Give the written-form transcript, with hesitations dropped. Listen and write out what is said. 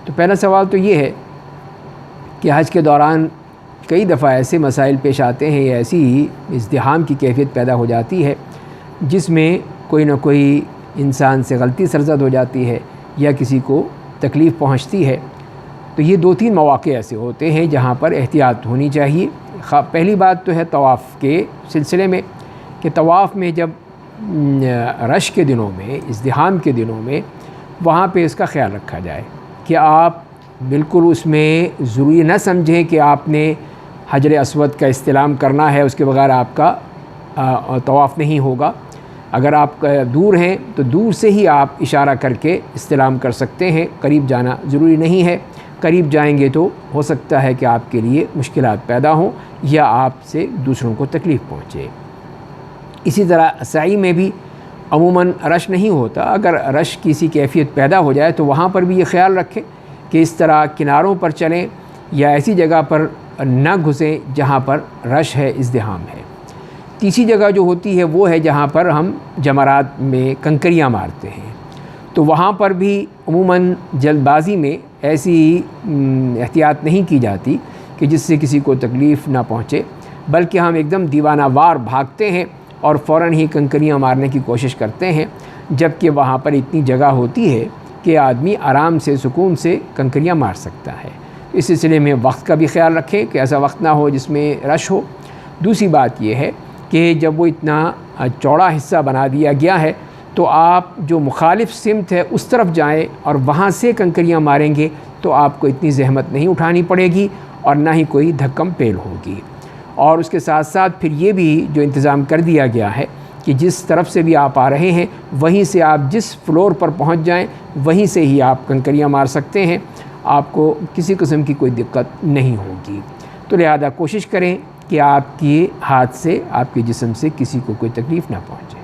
تو پہلا سوال تو یہ ہے کہ حج کے دوران کئی دفعہ ایسے مسائل پیش آتے ہیں یا ایسی ہی ازدحام کی کیفیت پیدا ہو جاتی ہے جس میں کوئی نہ کوئی انسان سے غلطی سرزد ہو جاتی ہے یا کسی کو تکلیف پہنچتی ہے۔ تو یہ 2-3 مواقع ایسے ہوتے ہیں جہاں پر احتیاط ہونی چاہیے۔ پہلی بات تو ہے طواف کے سلسلے میں کہ طواف میں جب رش کے دنوں میں، ازدحام کے دنوں میں، وہاں پہ اس کا خیال رکھا جائے کہ آپ بالکل اس میں ضروری نہ سمجھیں کہ آپ نے حجر اسود کا استلام کرنا ہے، اس کے بغیر آپ کا طواف نہیں ہوگا۔ اگر آپ دور ہیں تو دور سے ہی آپ اشارہ کر کے استلام کر سکتے ہیں، قریب جانا ضروری نہیں ہے۔ قریب جائیں گے تو ہو سکتا ہے کہ آپ کے لیے مشکلات پیدا ہوں یا آپ سے دوسروں کو تکلیف پہنچے۔ اسی طرح سعی میں بھی عموماً رش نہیں ہوتا، اگر رش کسی کیفیت پیدا ہو جائے تو وہاں پر بھی یہ خیال رکھیں کہ اس طرح کناروں پر چلیں یا ایسی جگہ پر نہ گھسیں جہاں پر رش ہے، ازدحام ہے۔ تیسری جگہ جو ہوتی ہے وہ ہے جہاں پر ہم جمرات میں کنکریاں مارتے ہیں، تو وہاں پر بھی عموماً جلد بازی میں ایسی احتیاط نہیں کی جاتی کہ جس سے کسی کو تکلیف نہ پہنچے، بلکہ ہم ایک دم دیوانہ وار بھاگتے ہیں اور فوراً ہی کنکریاں مارنے کی کوشش کرتے ہیں، جبکہ وہاں پر اتنی جگہ ہوتی ہے کہ آدمی آرام سے سکون سے کنکریاں مار سکتا ہے۔ اس سلسلے میں وقت کا بھی خیال رکھیں کہ ایسا وقت نہ ہو جس میں رش ہو۔ دوسری بات یہ ہے کہ جب وہ اتنا چوڑا حصہ بنا دیا گیا ہے تو آپ جو مخالف سمت ہے اس طرف جائیں اور وہاں سے کنکریاں ماریں گے تو آپ کو اتنی زحمت نہیں اٹھانی پڑے گی اور نہ ہی کوئی دھکم پیل ہوگی۔ اور اس کے ساتھ ساتھ پھر یہ بھی جو انتظام کر دیا گیا ہے کہ جس طرف سے بھی آپ آ رہے ہیں وہیں سے آپ جس فلور پر پہنچ جائیں وہیں سے ہی آپ کنکریاں مار سکتے ہیں، آپ کو کسی قسم کی کوئی دقت نہیں ہوگی۔ تو لہذا کوشش کریں کہ آپ کے ہاتھ سے، آپ کے جسم سے کسی کو کوئی تکلیف نہ پہنچے۔